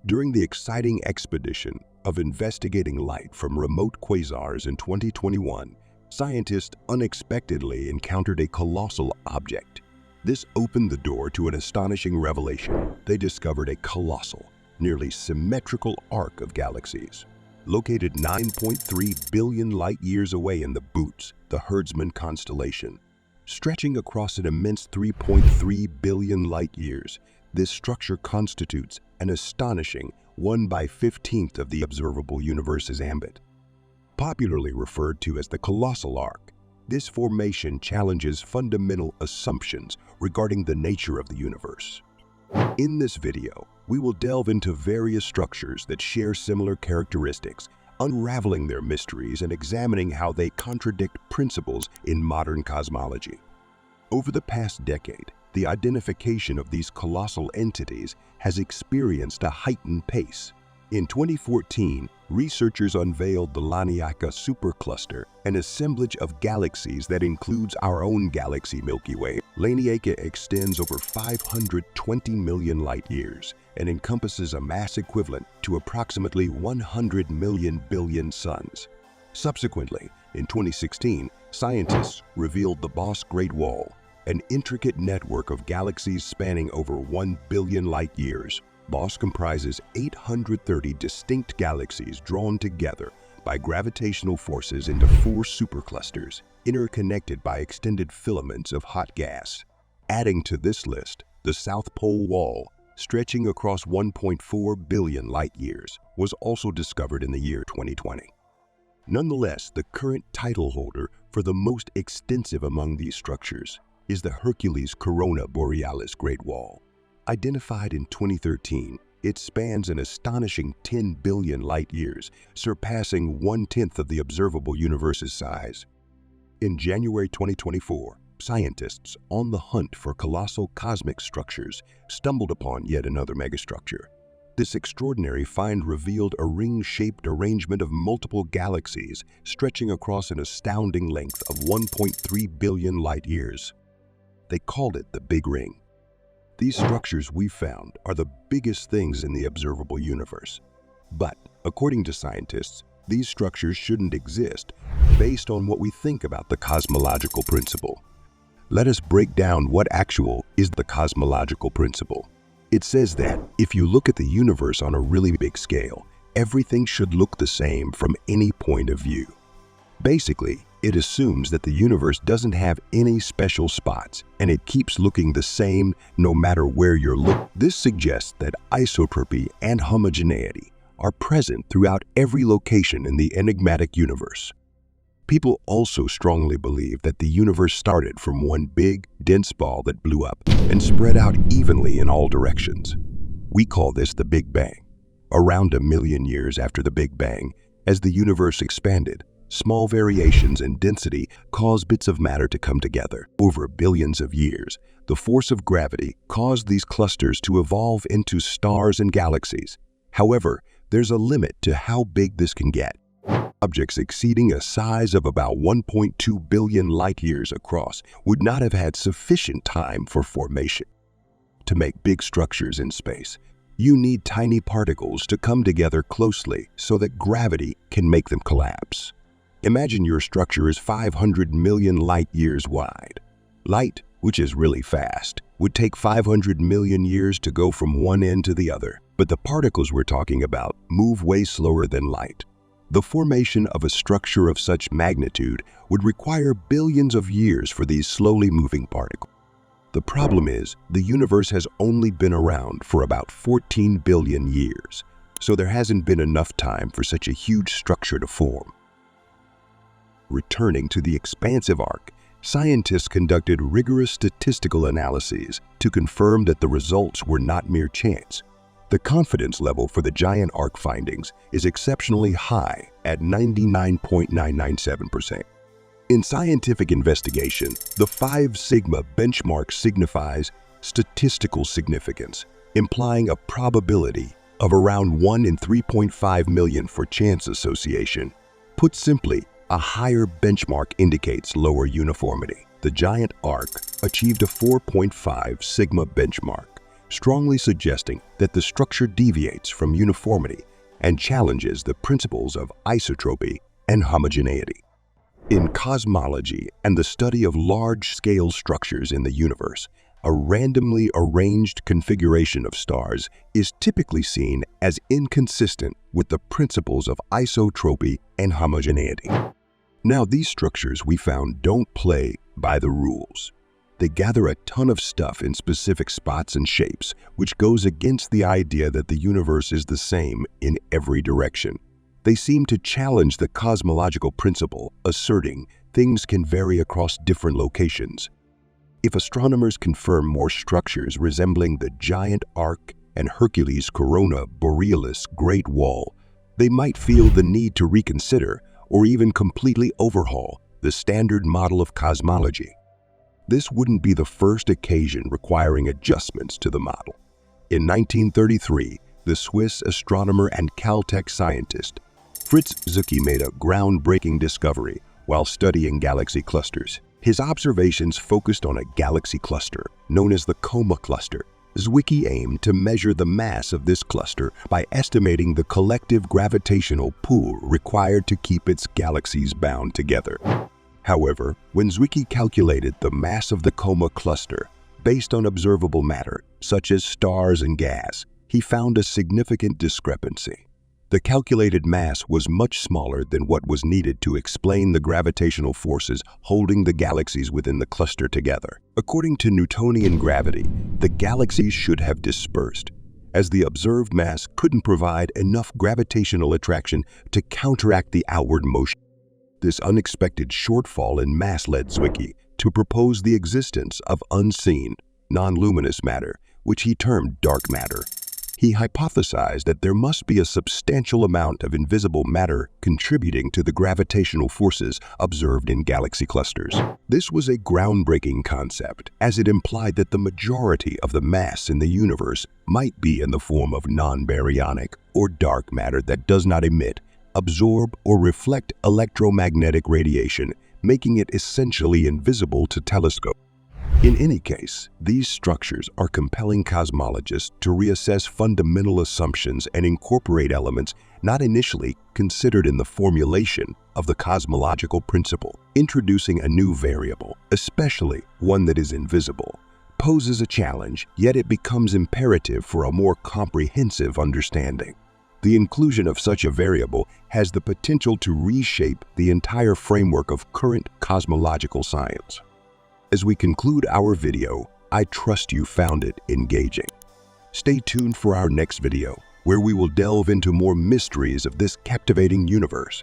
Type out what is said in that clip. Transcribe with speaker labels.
Speaker 1: During the exciting expedition of investigating light from remote quasars in 2021, scientists unexpectedly encountered a colossal object. This opened the door to an astonishing revelation. They discovered a colossal, nearly symmetrical arc of galaxies. Located 9.3 billion light-years away in the Bootes, the Herdsman constellation. Stretching across an immense 3.3 billion light-years, this structure constitutes an astonishing 1/15th of the observable universe's ambit. Popularly referred to as the colossal arc, this formation challenges fundamental assumptions regarding the nature of the universe. In this video, we will delve into various structures that share similar characteristics, unraveling their mysteries and examining how they contradict principles in modern cosmology. Over the past decade, the identification of these colossal entities has experienced a heightened pace. In 2014, researchers unveiled the Laniakea supercluster, an assemblage of galaxies that includes our own galaxy Milky Way. Laniakea extends over 520 million light-years and encompasses a mass equivalent to approximately 100 million billion suns. Subsequently, in 2016, scientists revealed the Boss Great Wall, an intricate network of galaxies spanning over 1 billion light-years. Boss comprises 830 distinct galaxies drawn together by gravitational forces into 4 superclusters, interconnected by extended filaments of hot gas. Adding to this list, the South Pole Wall, stretching across 1.4 billion light-years, was also discovered in the year 2020. Nonetheless, the current title holder for the most extensive among these structures is the Hercules Corona Borealis Great Wall. Identified in 2013, it spans an astonishing 10 billion light-years, surpassing 1/10 of the observable universe's size. In January 2024, scientists on the hunt for colossal cosmic structures stumbled upon yet another megastructure. This extraordinary find revealed a ring-shaped arrangement of multiple galaxies stretching across an astounding length of 1.3 billion light-years. They called it the Big Ring. These structures we found are the biggest things in the observable universe. But, according to scientists, these structures shouldn't exist based on what we think about the cosmological principle. Let us break down what actually is the cosmological principle. It says that if you look at the universe on a really big scale, everything should look the same from any point of view. Basically, it assumes that the universe doesn't have any special spots, and it keeps looking the same no matter where you're looking. This suggests that isotropy and homogeneity are present throughout every location in the enigmatic universe. People also strongly believe that the universe started from one big, dense ball that blew up and spread out evenly in all directions. We call this the Big Bang. Around 1 million years after the Big Bang, as the universe expanded, small variations in density cause bits of matter to come together. Over billions of years, the force of gravity caused these clusters to evolve into stars and galaxies. However, there's a limit to how big this can get. Objects exceeding a size of about 1.2 billion light-years across would not have had sufficient time for formation. To make big structures in space, you need tiny particles to come together closely so that gravity can make them collapse. Imagine your structure is 500 million light-years wide. Light, which is really fast, would take 500 million years to go from one end to the other. But the particles we're talking about move way slower than light. The formation of a structure of such magnitude would require billions of years for these slowly moving particles. The problem is, the universe has only been around for about 14 billion years, so there hasn't been enough time for such a huge structure to form. Returning to the expansive arc, scientists conducted rigorous statistical analyses to confirm that the results were not mere chance. The confidence level for the giant arc findings is exceptionally high at 99.997%. In scientific investigation, the 5 sigma benchmark signifies statistical significance, implying a probability of around 1 in 3.5 million for chance association. Put simply, a higher benchmark indicates lower uniformity. The giant arc achieved a 4.5 sigma benchmark, strongly suggesting that the structure deviates from uniformity and challenges the principles of isotropy and homogeneity. In cosmology and the study of large-scale structures in the universe, a randomly arranged configuration of stars is typically seen as inconsistent with the principles of isotropy and homogeneity. Now, these structures we found don't play by the rules. They gather a ton of stuff in specific spots and shapes, which goes against the idea that the universe is the same in every direction. They seem to challenge the cosmological principle, asserting things can vary across different locations. If astronomers confirm more structures resembling the giant arc and Hercules' corona borealis Great Wall, they might feel the need to reconsider or even completely overhaul the standard model of cosmology. This wouldn't be the first occasion requiring adjustments to the model. In 1933, the Swiss astronomer and Caltech scientist Fritz Zwicky made a groundbreaking discovery while studying galaxy clusters. His observations focused on a galaxy cluster known as the Coma cluster. Zwicky aimed to measure the mass of this cluster by estimating the collective gravitational pull required to keep its galaxies bound together. However, when Zwicky calculated the mass of the Coma cluster based on observable matter, such as stars and gas, he found a significant discrepancy. The calculated mass was much smaller than what was needed to explain the gravitational forces holding the galaxies within the cluster together. According to Newtonian gravity, the galaxies should have dispersed, as the observed mass couldn't provide enough gravitational attraction to counteract the outward motion. This unexpected shortfall in mass led Zwicky to propose the existence of unseen, non-luminous matter, which he termed dark matter. He hypothesized that there must be a substantial amount of invisible matter contributing to the gravitational forces observed in galaxy clusters. This was a groundbreaking concept, as it implied that the majority of the mass in the universe might be in the form of non-baryonic or dark matter that does not emit, absorb, or reflect electromagnetic radiation, making it essentially invisible to telescopes. In any case, these structures are compelling cosmologists to reassess fundamental assumptions and incorporate elements not initially considered in the formulation of the cosmological principle. Introducing a new variable, especially one that is invisible, poses a challenge, yet it becomes imperative for a more comprehensive understanding. The inclusion of such a variable has the potential to reshape the entire framework of current cosmological science. As we conclude our video, I trust you found it engaging. Stay tuned for our next video, where we will delve into more mysteries of this captivating universe.